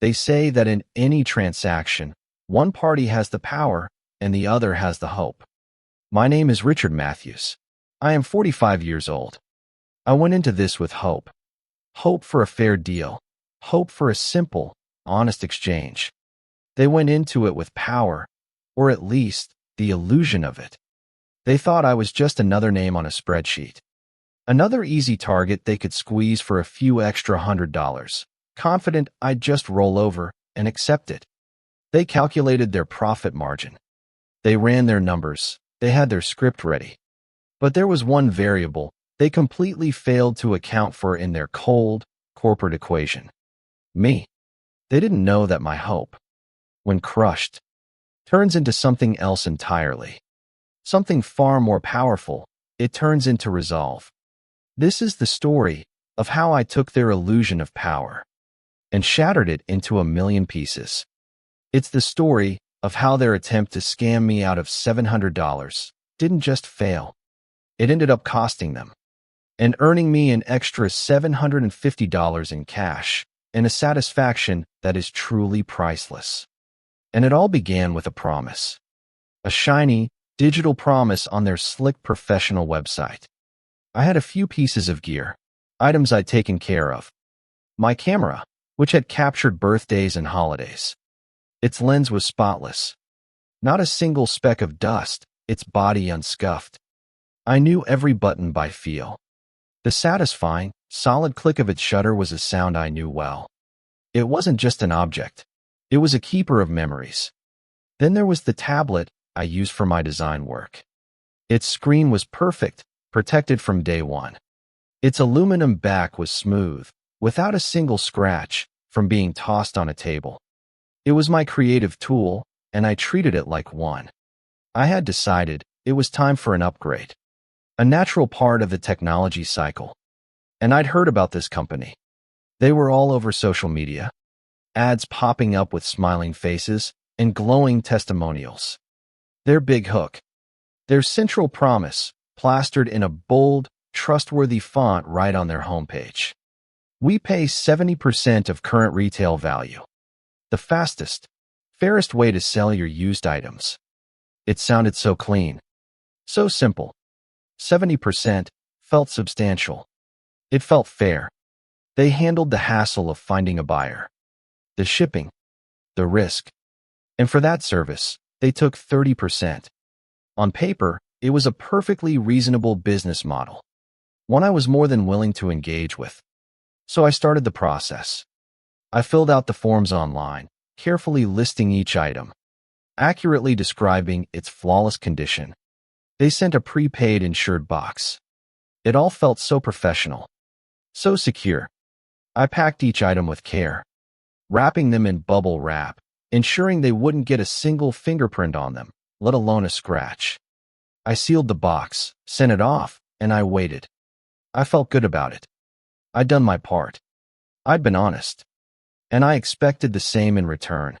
They say that in any transaction, one party has the power and the other has the hope. My name is Richard Matthews. I am 45 years old. I went into this with hope. Hope for a fair deal. Hope for a simple, honest exchange. They went into it with power, or at least the illusion of it. They thought I was just another name on a spreadsheet. Another easy target they could squeeze for a few extra $100, confident I'd just roll over and accept it. They calculated their profit margin. They ran their numbers. They had their script ready. But there was one variable they completely failed to account for in their cold, corporate equation. Me. They didn't know that my hope, when crushed, turns into something else entirely. Something far more powerful. It turns into resolve. This is the story of how I took their illusion of power and shattered it into a million pieces. It's the story of how their attempt to scam me out of $700 didn't just fail. It ended up costing them and earning me an extra $750 in cash and a satisfaction that is truly priceless. And it all began with a promise. A shiny, digital promise on their slick professional website. I had a few pieces of gear, items I'd taken care of. My camera, which had captured birthdays and holidays. Its lens was spotless. Not a single speck of dust, its body unscuffed. I knew every button by feel. The satisfying, solid click of its shutter was a sound I knew well. It wasn't just an object. It was a keeper of memories. Then there was the tablet I used for my design work. Its screen was perfect, protected from day one. Its aluminum back was smooth, without a single scratch, from being tossed on a table. It was my creative tool, and I treated it like one. I had decided it was time for an upgrade. A natural part of the technology cycle. And I'd heard about this company. They were all over social media. Ads popping up with smiling faces and glowing testimonials. Their big hook. Their central promise, plastered in a bold, trustworthy font right on their homepage. We pay 70% of current retail value. The fastest, fairest way to sell your used items. It sounded so clean. So simple. 70% felt substantial. It felt fair. They handled the hassle of finding a buyer, the shipping, the risk. And for that service, they took 30%. On paper, it was a perfectly reasonable business model, one I was more than willing to engage with. So I started the process. I filled out the forms online, carefully listing each item, accurately describing its flawless condition. They sent a prepaid insured box. It all felt so professional, so secure. I packed each item with care, wrapping them in bubble wrap, ensuring they wouldn't get a single fingerprint on them, let alone a scratch. I sealed the box, sent it off, and I waited. I felt good about it. I'd done my part. I'd been honest. And I expected the same in return.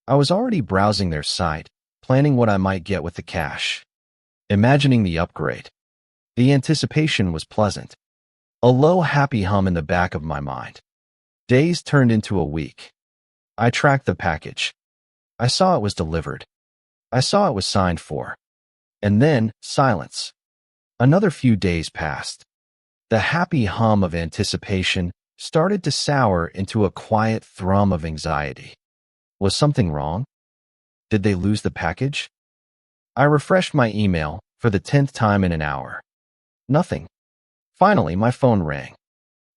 I was already browsing their site, planning what I might get with the cash. Imagining the upgrade. The anticipation was pleasant. A low, happy hum in the back of my mind. Days turned into a week. I tracked the package. I saw it was delivered. I saw it was signed for. And then, silence. Another few days passed. The happy hum of anticipation started to sour into a quiet thrum of anxiety. Was something wrong? Did they lose the package? I refreshed my email for the 10th time in an hour. Nothing. Finally, my phone rang.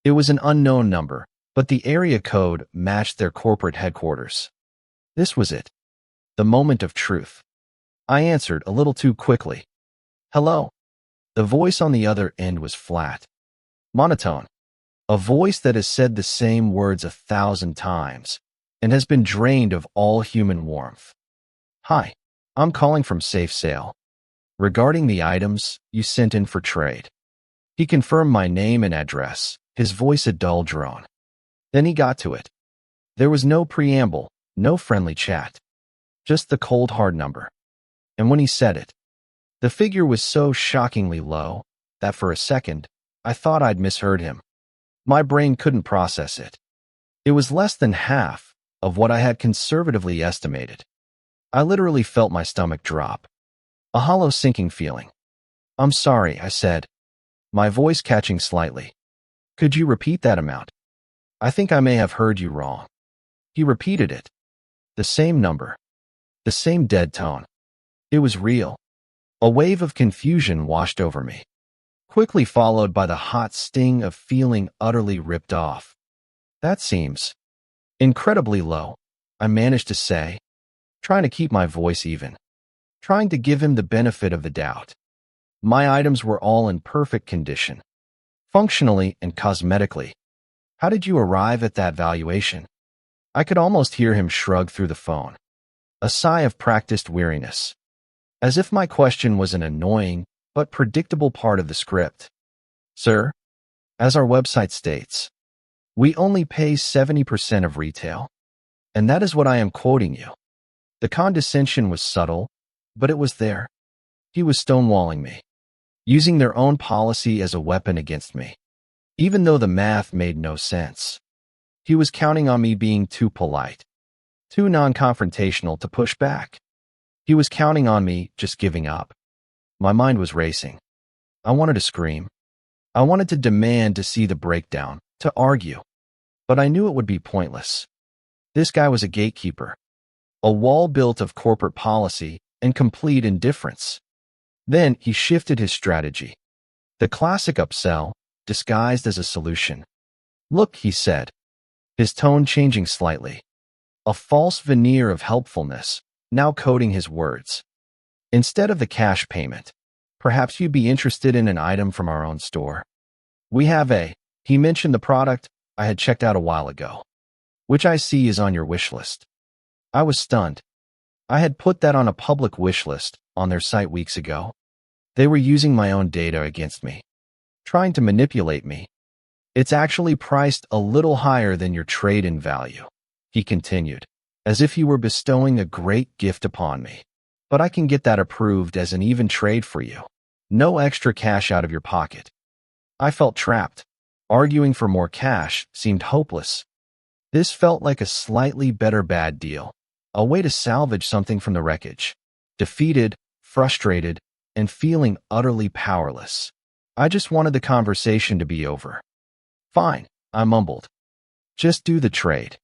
It was an unknown number, but the area code matched their corporate headquarters. This was it. The moment of truth. I answered a little too quickly. Hello. The voice on the other end was flat. Monotone. A voice that has said the same words 1,000 times and has been drained of all human warmth. Hi, I'm calling from Safe Sale. Regarding the items you sent in for trade. He confirmed my name and address, his voice a dull drone. Then he got to it. There was no preamble, no friendly chat. Just the cold hard number. And when he said it, the figure was so shockingly low that for a second, I thought I'd misheard him. My brain couldn't process it. It was less than half of what I had conservatively estimated. I literally felt my stomach drop. A hollow sinking feeling. "I'm sorry," I said, my voice catching slightly. "Could you repeat that amount? I think I may have heard you wrong." He repeated it. The same number. The same dead tone. It was real. A wave of confusion washed over me, quickly followed by the hot sting of feeling utterly ripped off. "That seems incredibly low," I managed to say, trying to keep my voice even, trying to give him the benefit of the doubt. My items were all in perfect condition, functionally and cosmetically. "How did you arrive at that valuation?" I could almost hear him shrug through the phone, a sigh of practiced weariness, as if my question was an annoying but predictable part of the script. "Sir, as our website states, we only pay 70% of retail, and that is what I am quoting you." The condescension was subtle, but it was there. He was stonewalling me, using their own policy as a weapon against me, even though the math made no sense. He was counting on me being too polite, too non-confrontational to push back. He was counting on me just giving up. My mind was racing. I wanted to scream. I wanted to demand to see the breakdown, to argue. But I knew it would be pointless. This guy was a gatekeeper, a wall built of corporate policy and complete indifference. Then he shifted his strategy. The classic upsell, disguised as a solution. "Look," he said, his tone changing slightly. A false veneer of helpfulness, now coating his words. "Instead of the cash payment, perhaps you'd be interested in an item from our own store. We have a—" He mentioned the product I had checked out a while ago, "which I see is on your wish list." I was stunned. I had put that on a public wish list on their site weeks ago. They were using my own data against me, trying to manipulate me. "It's actually priced a little higher than your trade-in value," he continued, as if he were bestowing a great gift upon me. "But I can get that approved as an even trade for you. No extra cash out of your pocket." I felt trapped. Arguing for more cash seemed hopeless. This felt like a slightly better bad deal, a way to salvage something from the wreckage. Defeated, frustrated, and feeling utterly powerless, I just wanted the conversation to be over. "Fine," I mumbled. "Just do the trade."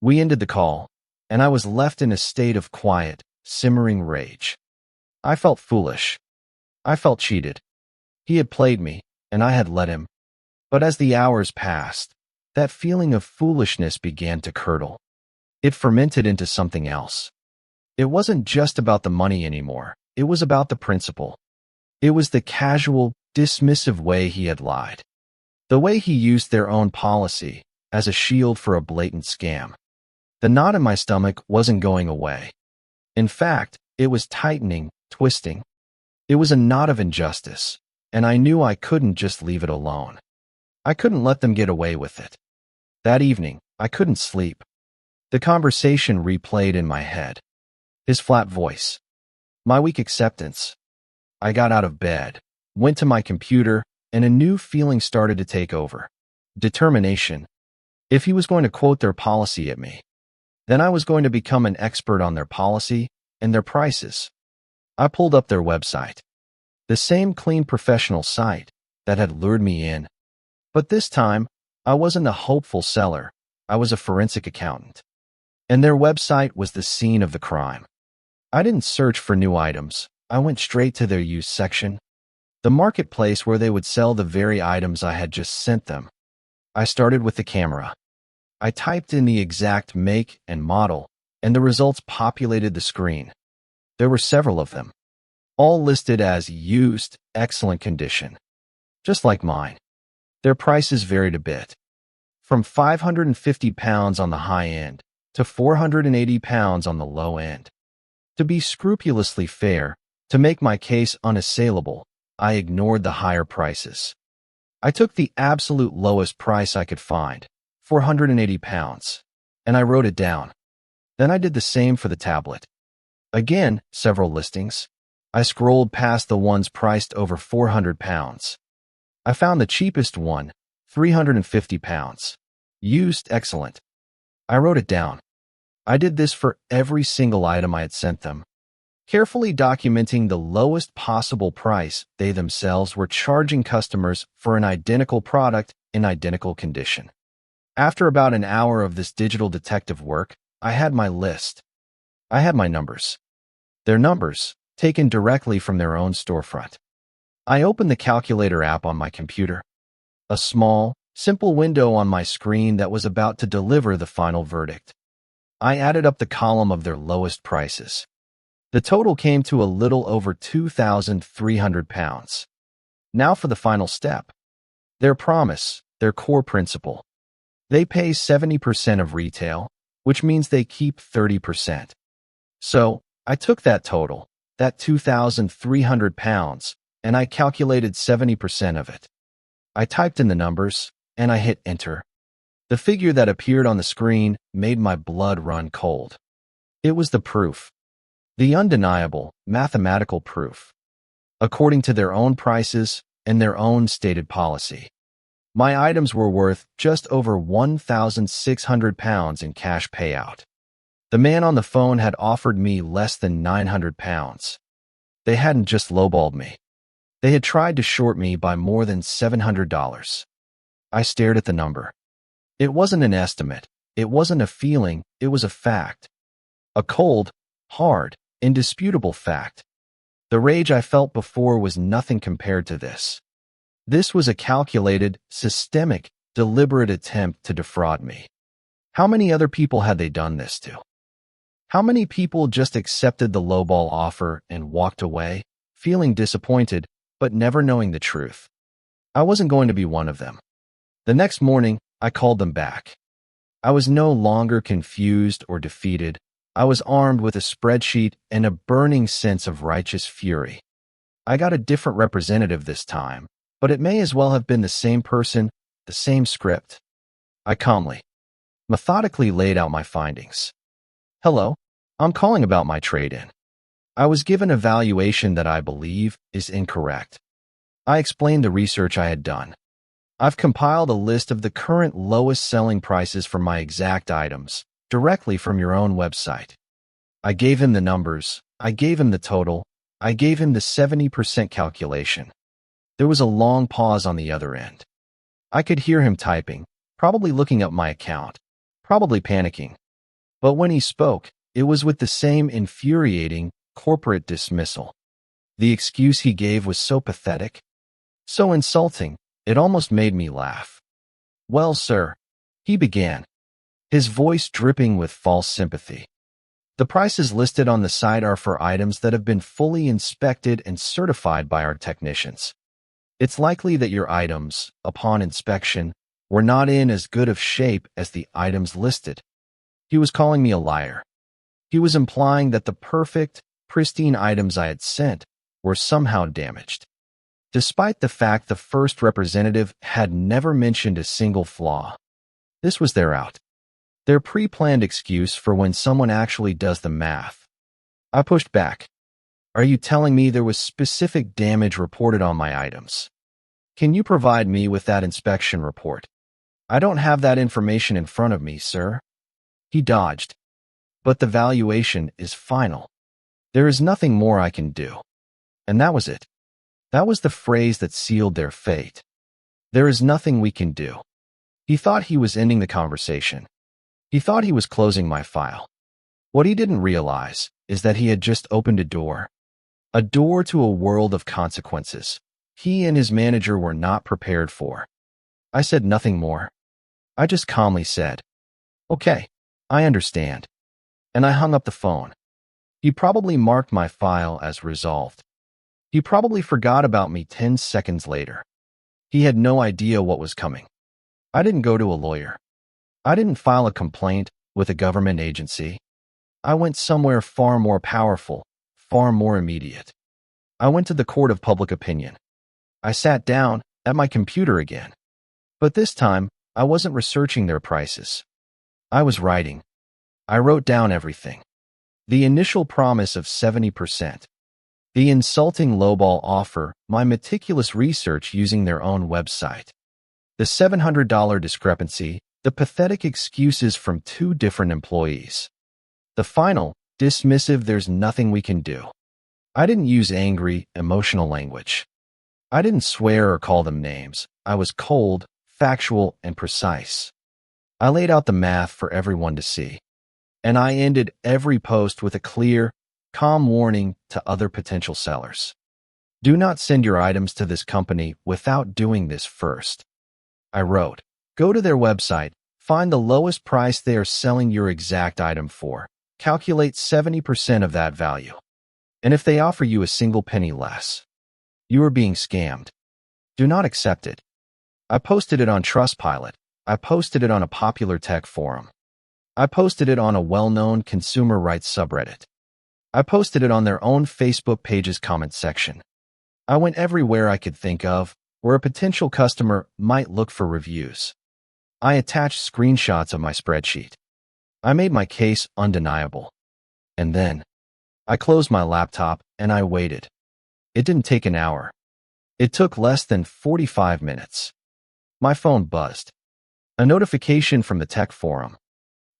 We ended the call, and I was left in a state of quiet, simmering rage. I felt foolish. I felt cheated. He had played me, and I had let him. But as the hours passed, that feeling of foolishness began to curdle. It fermented into something else. It wasn't just about the money anymore. It was about the principle. It was the casual, dismissive way he had lied. The way he used their own policy as a shield for a blatant scam. The knot in my stomach wasn't going away. In fact, it was tightening, twisting. It was a knot of injustice, and I knew I couldn't just leave it alone. I couldn't let them get away with it. That evening, I couldn't sleep. The conversation replayed in my head. His flat voice. My weak acceptance. I got out of bed, went to my computer, and a new feeling started to take over. Determination. If he was going to quote their policy at me, then I was going to become an expert on their policy and their prices. I pulled up their website. The same clean professional site that had lured me in. But this time, I wasn't a hopeful seller. I was a forensic accountant. And their website was the scene of the crime. I didn't search for new items. I went straight to their used section, the marketplace where they would sell the very items I had just sent them. I started with the camera. I typed in the exact make and model, and the results populated the screen. There were several of them, all listed as used, excellent condition. Just like mine. Their prices varied a bit, from £550 on the high end to £480 on the low end. To be scrupulously fair, to make my case unassailable, I ignored the higher prices. I took the absolute lowest price I could find, £480, and I wrote it down. Then I did the same for the tablet. Again, several listings. I scrolled past the ones priced over £400. I found the cheapest one, £350. Used, excellent. I wrote it down. I did this for every single item I had sent them, carefully documenting the lowest possible price they themselves were charging customers for an identical product in identical condition. After about an hour of this digital detective work, I had my list. I had my numbers. Their numbers, taken directly from their own storefront. I opened the calculator app on my computer. A small, simple window on my screen that was about to deliver the final verdict. I added up the column of their lowest prices. The total came to a little over £2,300. Now for the final step. Their promise, their core principle. They pay 70% of retail, which means they keep 30%. So, I took that total, that £2,300, and I calculated 70% of it. I typed in the numbers, and I hit enter. The figure that appeared on the screen made my blood run cold. It was the proof. The undeniable, mathematical proof. According to their own prices and their own stated policy, my items were worth just over £1,600 in cash payout. The man on the phone had offered me less than £900. They hadn't just lowballed me. They had tried to short me by more than $700. I stared at the number. It wasn't an estimate. It wasn't a feeling. It was a fact. A cold, hard, indisputable fact. The rage I felt before was nothing compared to this. This was a calculated, systemic, deliberate attempt to defraud me. How many other people had they done this to? How many people just accepted the lowball offer and walked away, feeling disappointed, but never knowing the truth? I wasn't going to be one of them. The next morning, I called them back. I was no longer confused or defeated. I was armed with a spreadsheet and a burning sense of righteous fury. I got a different representative this time, but it may as well have been the same person, the same script. I calmly, methodically laid out my findings. Hello, I'm calling about my trade-in. I was given a valuation that I believe is incorrect. I explained the research I had done. I've compiled a list of the current lowest selling prices for my exact items, directly from your own website. I gave him the numbers, I gave him the total, I gave him the 70% calculation. There was a long pause on the other end. I could hear him typing, probably looking up my account, probably panicking. But when he spoke, it was with the same infuriating, corporate dismissal. The excuse he gave was so pathetic, so insulting, it almost made me laugh. Well, sir, he began, his voice dripping with false sympathy. The prices listed on the site are for items that have been fully inspected and certified by our technicians. It's likely that your items, upon inspection, were not in as good of shape as the items listed. He was calling me a liar. He was implying that the perfect, pristine items I had sent were somehow damaged, despite the fact the first representative had never mentioned a single flaw. This was their out. Their pre-planned excuse for when someone actually does the math. I pushed back. Are you telling me there was specific damage reported on my items? Can you provide me with that inspection report? I don't have that information in front of me, sir. He dodged. But the valuation is final. There is nothing more I can do. And that was it. That was the phrase that sealed their fate. There is nothing we can do. He thought he was ending the conversation. He thought he was closing my file. What he didn't realize is that he had just opened a door to a world of consequences he and his manager were not prepared for. I said nothing more. I just calmly said, "Okay, I understand." And I hung up the phone. He probably marked my file as resolved. He probably forgot about me 10 seconds later. He had no idea what was coming. I didn't go to a lawyer. I didn't file a complaint with a government agency. I went somewhere far more powerful, far more immediate. I went to the court of public opinion. I sat down at my computer again. But this time, I wasn't researching their prices. I was writing. I wrote down everything. The initial promise of 70%. The insulting lowball offer, my meticulous research using their own website. The $700 discrepancy, the pathetic excuses from two different employees. The final, dismissive, there's nothing we can do. I didn't use angry, emotional language. I didn't swear or call them names. I was cold, factual, and precise. I laid out the math for everyone to see. And I ended every post with a clear, calm warning to other potential sellers. Do not send your items to this company without doing this first. I wrote, go to their website, find the lowest price they are selling your exact item for, calculate 70% of that value. And if they offer you a single penny less, you are being scammed. Do not accept it. I posted it on Trustpilot. I posted it on a popular tech forum. I posted it on a well-known consumer rights subreddit. I posted it on their own Facebook page's comment section. I went everywhere I could think of where a potential customer might look for reviews. I attached screenshots of my spreadsheet. I made my case undeniable. And then, I closed my laptop and I waited. It didn't take an hour. It took less than 45 minutes. My phone buzzed. A notification from the tech forum.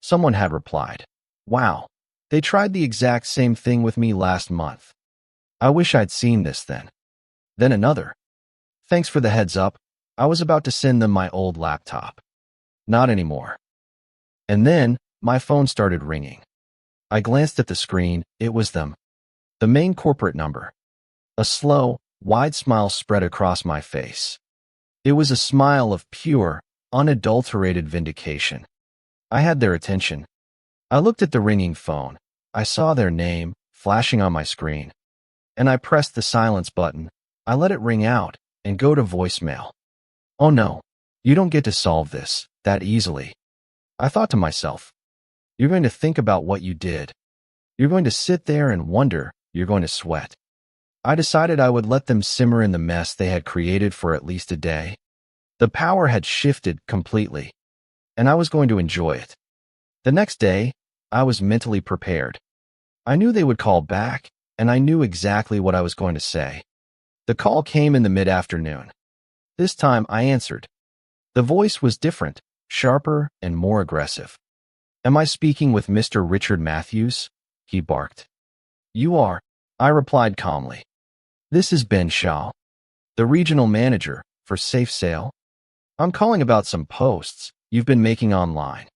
Someone had replied, wow, they tried the exact same thing with me last month. I wish I'd seen this then. Then another. Thanks for the heads up. I was about to send them my old laptop. Not anymore. And then, my phone started ringing. I glanced at the screen. It was them. The main corporate number. A slow, wide smile spread across my face. It was a smile of pure, unadulterated vindication. I had their attention. I looked at the ringing phone. I saw their name flashing on my screen. And I pressed the silence button. I let it ring out and go to voicemail. Oh no, you don't get to solve this that easily. I thought to myself, you're going to think about what you did. You're going to sit there and wonder. You're going to sweat. I decided I would let them simmer in the mess they had created for at least a day. The power had shifted completely, and I was going to enjoy it. The next day, I was mentally prepared. I knew they would call back, and I knew exactly what I was going to say. The call came in the mid-afternoon. This time I answered. The voice was different, sharper, and more aggressive. Am I speaking with Mr. Richard Matthews? He barked. You are, I replied calmly. This is Ben Shaw, the regional manager for Safe Sale. I'm calling about some posts you've been making online.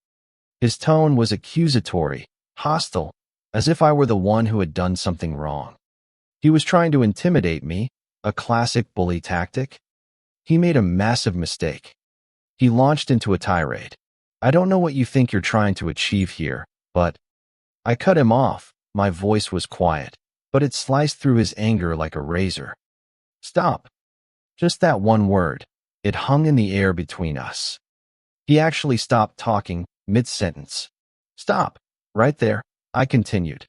His tone was accusatory, hostile, as if I were the one who had done something wrong. He was trying to intimidate me, a classic bully tactic. He made a massive mistake. He launched into a tirade. I don't know what you think you're trying to achieve here, but... I cut him off. My voice was quiet, but it sliced through his anger like a razor. Stop. Just that one word. It hung in the air between us. He actually stopped talking mid-sentence. Stop. Right there, I continued,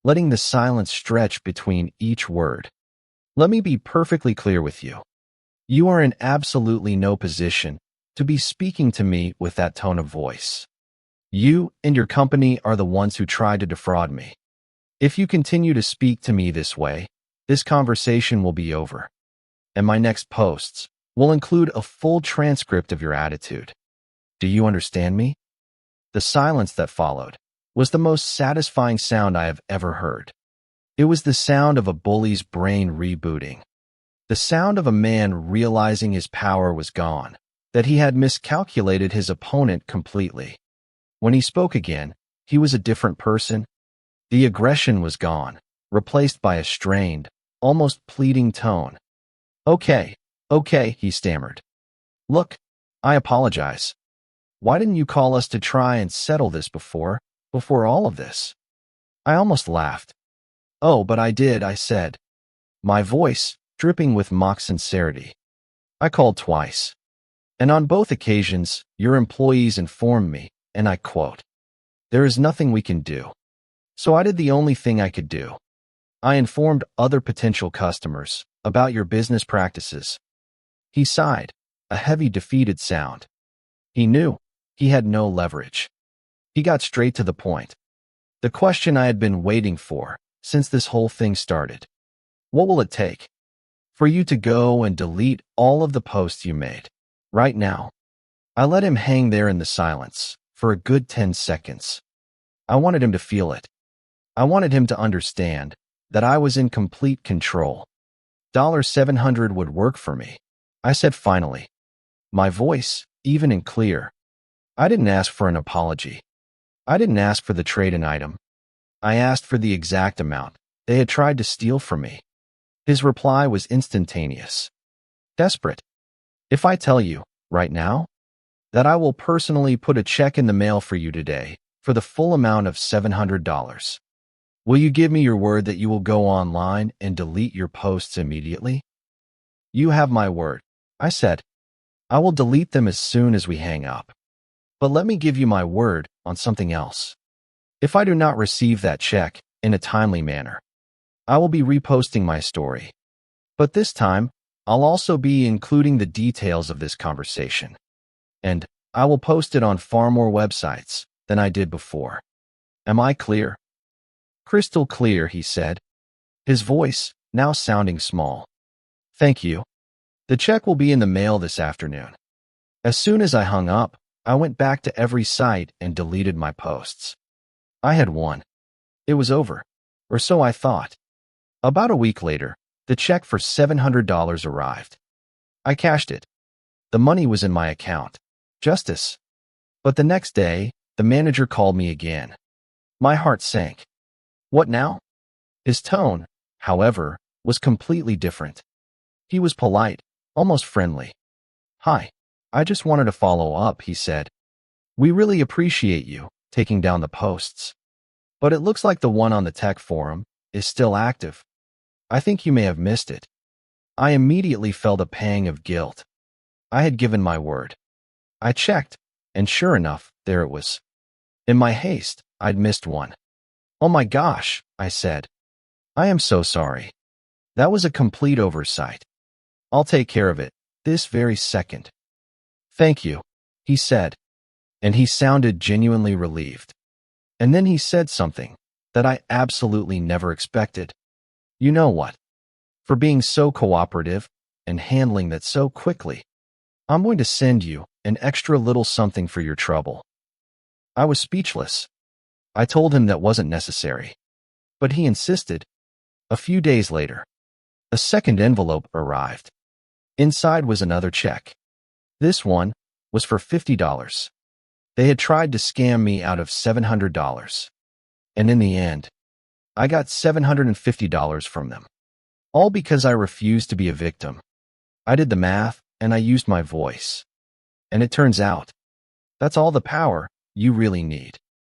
letting the silence stretch between each word. Let me be perfectly clear with you. You are in absolutely no position to be speaking to me with that tone of voice. You and your company are the ones who tried to defraud me. If you continue to speak to me this way, this conversation will be over. And my next posts will include a full transcript of your attitude. Do you understand me? The silence that followed was the most satisfying sound I have ever heard. It was the sound of a bully's brain rebooting. The sound of a man realizing his power was gone, that he had miscalculated his opponent completely. When he spoke again, he was a different person. The aggression was gone, replaced by a strained, almost pleading tone. Okay, he stammered. Look, I apologize. Why didn't you call us to try and settle this before all of this? I almost laughed. Oh, but I did, I said, my voice dripping with mock sincerity. I called twice. And on both occasions, your employees informed me, and I quote, there is nothing we can do. So I did the only thing I could do. I informed other potential customers about your business practices. He sighed, a heavy defeated sound. He knew he had no leverage. He got straight to the point. The question I had been waiting for since this whole thing started. What will it take for you to go and delete all of the posts you made right now? I let him hang there in the silence for a good 10 seconds. I wanted him to feel it. I wanted him to understand that I was in complete control. $700 would work for me, I said finally, my voice even and clear. I didn't ask for an apology. I didn't ask for the trade-in item. I asked for the exact amount they had tried to steal from me. His reply was instantaneous. Desperate. If I tell you, right now, that I will personally put a check in the mail for you today for the full amount of $700, will you give me your word that you will go online and delete your posts immediately? You have my word, I said. I will delete them as soon as we hang up. But let me give you my word on something else. If I do not receive that check in a timely manner, I will be reposting my story. But this time, I'll also be including the details of this conversation. And I will post it on far more websites than I did before. Am I clear? Crystal clear, he said, his voice now sounding small. Thank you. The check will be in the mail this afternoon. As soon as I hung up, I went back to every site and deleted my posts. I had won. It was over, or so I thought. About a week later, the check for $700 arrived. I cashed it. The money was in my account. Justice. But the next day, the manager called me again. My heart sank. What now? His tone, however, was completely different. He was polite, almost friendly. Hi, I just wanted to follow up, he said. We really appreciate you taking down the posts. But it looks like the one on the tech forum is still active. I think you may have missed it. I immediately felt a pang of guilt. I had given my word. I checked, and sure enough, there it was. In my haste, I'd missed one. Oh my gosh, I said. I am so sorry. That was a complete oversight. I'll take care of it this very second. Thank you, he said, and he sounded genuinely relieved. And then he said something that I absolutely never expected. You know what? For being so cooperative and handling that so quickly, I'm going to send you an extra little something for your trouble. I was speechless. I told him that wasn't necessary, but he insisted. A few days later, a second envelope arrived. Inside was another check. This one was for $50. They had tried to scam me out of $700. And in the end, I got $750 from them. All because I refused to be a victim. I did the math and I used my voice. And it turns out, that's all the power you really need.